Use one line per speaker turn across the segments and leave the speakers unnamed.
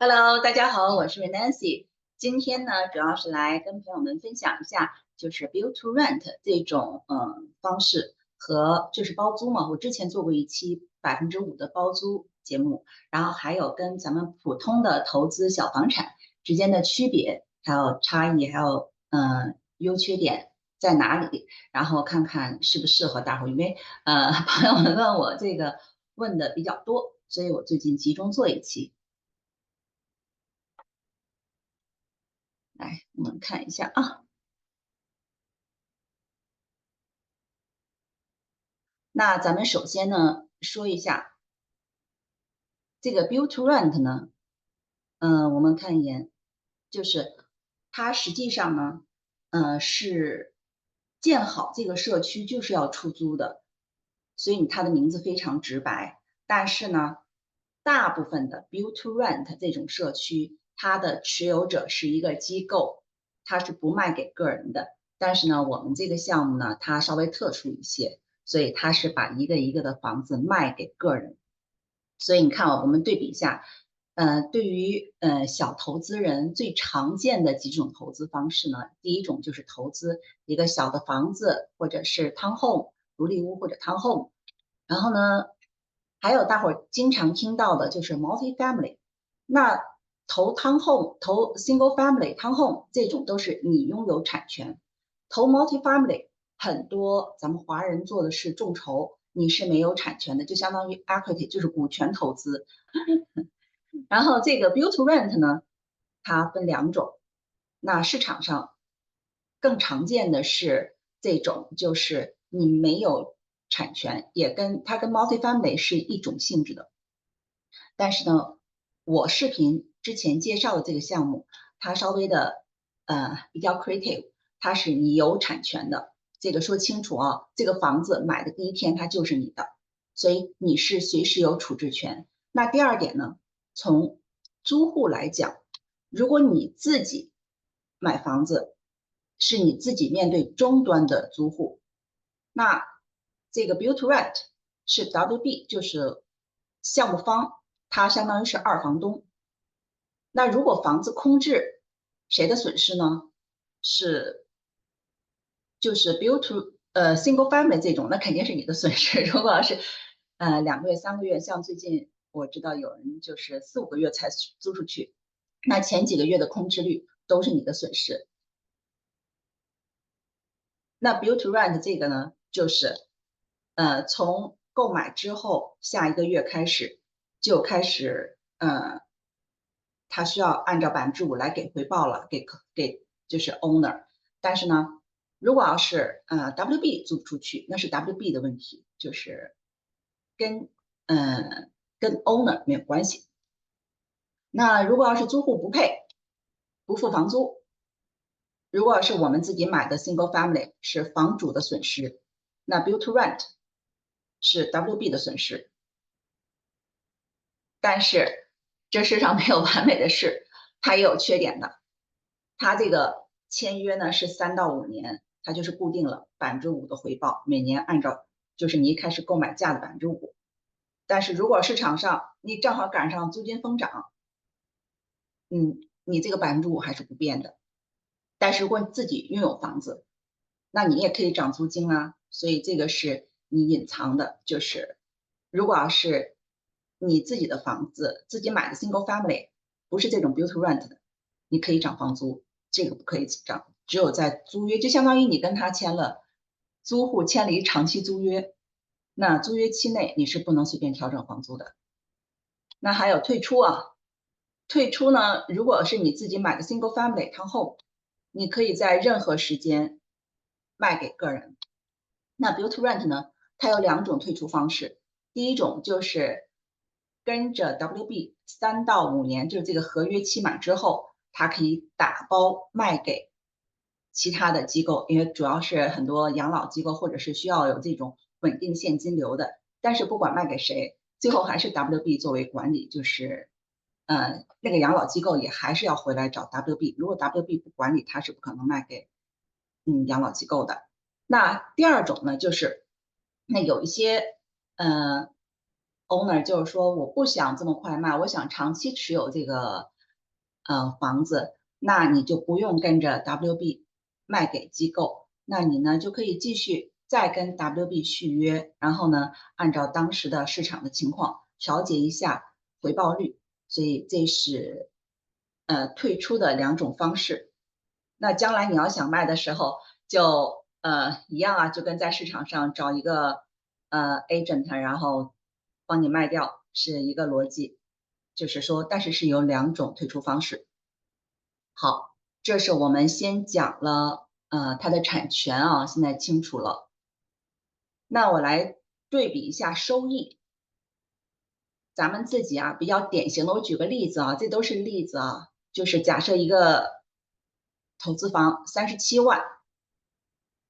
Hello，大家好，我是 Nancy。今天呢，主要是来跟朋友们分享一下，就是 Build to Rent 这种方式和就是包租嘛。我之前做过一期5%的包租节目，然后还有跟咱们普通的投资小房产之间的区别，还有差异，还有优缺点在哪里，然后看看适不适合大伙儿。因为朋友们问我这个问的比较多，所以我最近集中做一期。来，我们看一下啊。那咱们首先呢，说一下这个 Build to Rent 呢，我们看一眼，就是它实际上呢，是建好这个社区就是要出租的，所以它的名字非常直白。但是呢，大部分的 Build to Rent 这种社区，它的持有者是一个机构，它是不卖给个人的。但是呢，我们这个项目呢，它稍微特殊一些，所以它是把一个一个的房子卖给个人。所以你看啊，我们对比一下，对于小投资人最常见的几种投资方式呢，第一种就是投资一个小的房子，或者是 townhome 独立屋或者 townhome，然后呢，还有大伙儿经常听到的就是 multi-family，那投 townhome、投 single family、townhome 这种都是你拥有产权，投 multi-family 很多咱们华人做的是众筹，你是没有产权的，就相当于 equity，就是股权投资。然后这个 build to rent 呢，它分两种，那市场上更常见的是这种，就是你没有产权，也跟它跟 multi-family 是一种性质的。但是呢，我视频之前介绍的这个项目，它稍微的比较 creative，它是你有产权的，这个说清楚啊，这个房子买的第一天它就是你的，所以你是随时有处置权。那第二点呢，从租户来讲，如果你自己买房子，是你自己面对终端的租户，那这个 build to rent 是 WB，就是项目方，它相当于是二房东。那如果房子空置，谁的损失呢？是就是 build to single family 这种，那肯定是你的损失。如果要是2个月、3个月，像最近我知道有人就是4、5个月才租出去，那前几个月的空置率都是你的损失。那 build to rent 这个呢，就是从购买之后下一个月开始就开始他需要按照5%来给回报了，给就是 owner。但是呢，如果要是WB 租不出去，那是 WB 的问题，就是跟跟 owner 没有关系。那如果要是租户不配，不付房租，如果是我们自己买的 single family 是房主的损失，那 build to rent 是 WB 的损失。但是这世上没有完美的事，它也有缺点的。它这个签约呢是3到5年，它就是固定了5%的回报，每年按照就是你一开始购买价的5%。但是如果市场上你正好赶上租金疯涨，你这个5%还是不变的。但是如果你自己拥有房子，那你也可以涨租金啊。所以这个是你隐藏的，就是如果要是你自己的房子，自己买的 single family，不是这种 build to rent 的，你可以涨房租，这个不可以涨，只有在租约，就相当于你跟他签了租户签了一长期租约，那租约期内你是不能随便调整房租的。那还有退出啊，退出呢，如果是你自己买的 single family townhome，你可以在任何时间卖给个人。那 build to rent 呢，它有2种退出方式，第一种就是跟着 WB 3到5年，就是这个合约期满之后，它可以打包卖给其他的机构，因为主要是很多养老机构或者是需要有这种稳定现金流的。但是不管卖给谁，最后还是 WB 作为管理，就是那个养老机构也还是要回来找 WB。如果 WB 不管理，它是不可能卖给养老机构的。那第二种呢，就是那有一些 owner 就是说我不想这么快卖，我想长期持有这个房子，那你就不用跟着 WB 卖给机构，那你呢就可以继续再跟 WB 续约，然后呢按照当时的市场的情况调节一下回报率。所以这是退出的两种方式。那将来你要想卖的时候，就一样啊，就跟在市场上找一个agent，然后帮你卖掉，是一个逻辑。就是说，但是是有两种退出方式。好，这是我们先讲了它的产权啊，现在清楚了。那我来对比一下收益。咱们自己啊比较典型的，我举个例子啊，这都是例子啊，就是假设一个投资房37万，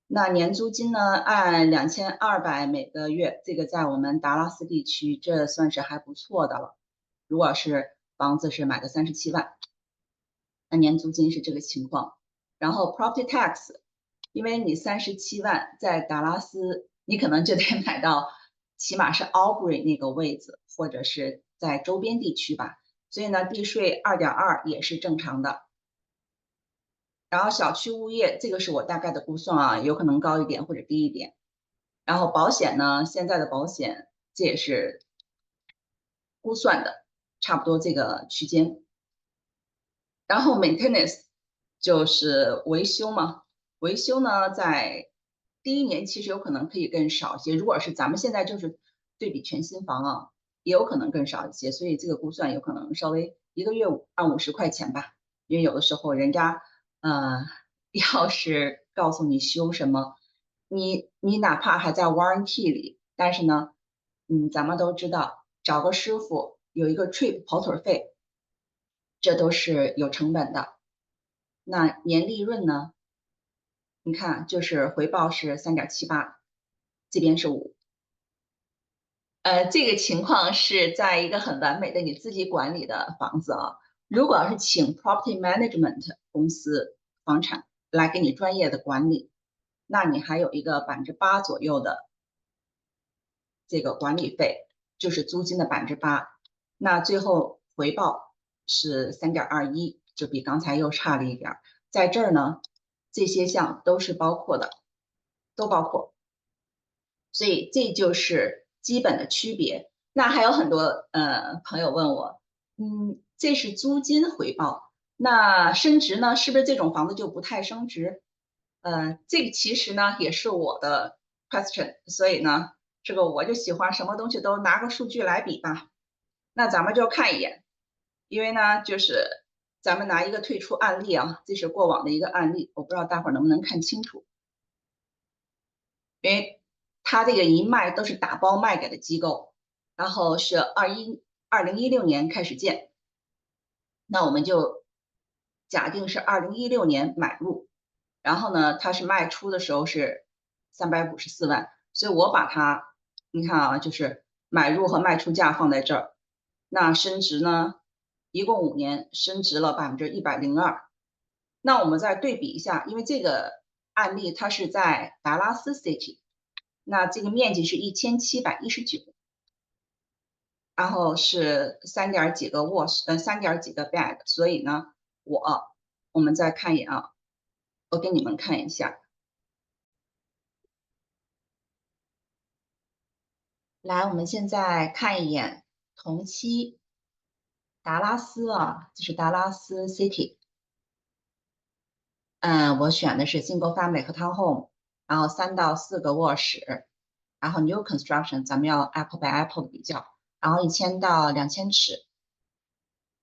那年租金呢按2200每个月，这个在我们达拉斯地区这算是还不错的了。如果是房子是买的37万，那年租金是这个情况。然后 property tax，因为你37万在达拉斯，你可能就得买到起码是 Aubrey 那个位置，或者是在周边地区吧。所以呢，地税2.2也是正常的。然后小区物业这个是我大概的估算啊，有可能高一点或者低一点。然后保险呢，现在的保险这也是估算的，差不多这个区间。然后 maintenance 就是维修嘛，维修呢在第一年其实有可能可以更少一些，如果是咱们现在就是对比全新房啊，也有可能更少一些，所以这个估算有可能稍微一个月20-50块钱吧，因为有的时候人家要是告诉你修什么，你哪怕还在 warranty 里，但是呢，咱们都知道找个师傅有一个 trip 跑腿费，这都是有成本的。那年利润呢？你看，就是回报是3.78，这边是5。这个情况是在一个很完美的你自己管理的房子啊。如果要是请 property management 公司房产来给你专业的管理，那你还有一个8%左右的这个管理费，就是租金的8%。那最后回报是3.21，就比刚才又差了一点。在这儿呢，这些项都是包括的，都包括。所以这就是基本的区别。那还有很多朋友问我，这是租金回报，那升值呢？是不是这种房子就不太升值？这个其实呢也是我的 question，所以呢，这个我就喜欢什么东西都拿个数据来比吧。那咱们就看一眼，因为呢，就是咱们拿一个退出案例啊，这是过往的一个案例，我不知道大伙儿能不能看清楚。因为它这个一卖都是打包卖给的机构，然后是2016年开始建，那我们就假定是2016年买入，然后呢，它是卖出的时候是354万，所以我把它，你看啊，就是买入和卖出价放在这儿，那升值呢，一共5年升值了102%。那我们再对比一下，因为这个案例它是在达拉斯 City。那这个面积是1719，然后是3点几个卧室，3点几个 bed，所以呢，我们再看一眼啊，我给你们看一下，来，我们现在看一眼同期达拉斯啊，就是达拉斯 City，我选的是 single family 和 townhome，然后3到4个卧室，然后 new construction，咱们要 apple by apple 的比较，然后1000到2000尺。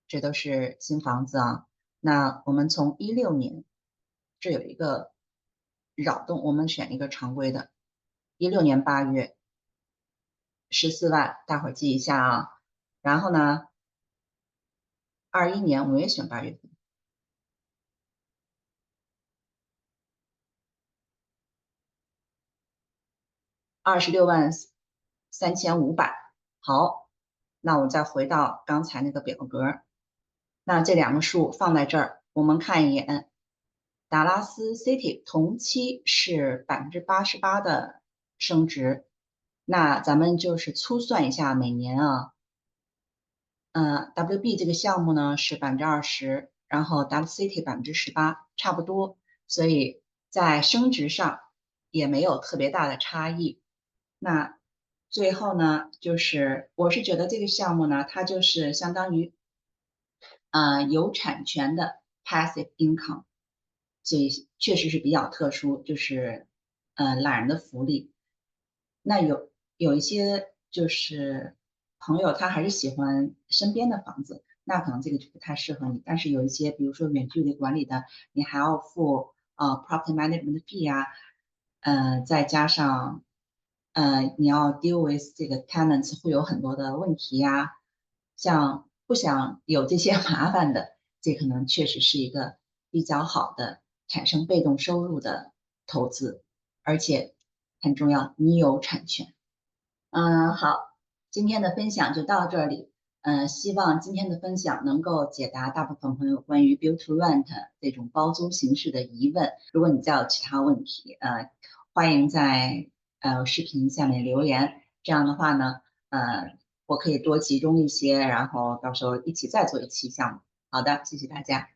这都是新房子啊。那我们从16年，这有一个扰动，我们选一个常规的。16年8月14万，大伙儿记一下啊。然后呢，21年我们也选8月份26.35万。好，那我再回到刚才那个表格，那这两个数放在这儿，我们看一眼。达拉斯 City 同期是88%的升值，那咱们就是粗算一下每年啊，WB 这个项目呢是20%，然后 WCT 18%，差不多，所以在升值上也没有特别大的差异。那最后呢，就是我是觉得这个项目呢，它就是相当于有产权的 passive income，所以确实是比较特殊，就是懒人的福利。那有一些就是朋友他还是喜欢身边的房子，那可能这个就不太适合你。但是有一些，比如说远距离管理的，你还要付property management fee 啊，再加上你要 deal with 这个 tenants 会有很多的问题呀，像不想有这些麻烦的，这可能确实是一个比较好的产生被动收入的投资，而且很重要，你有产权。好，今天的分享就到这里。希望今天的分享能够解答大部分朋友关于 Build to Rent 这种包租形式的疑问。如果你再有其他问题，欢迎在视频下面留言。这样的话呢，我可以多集中一些，然后到时候一起再做一期项目。好的，谢谢大家。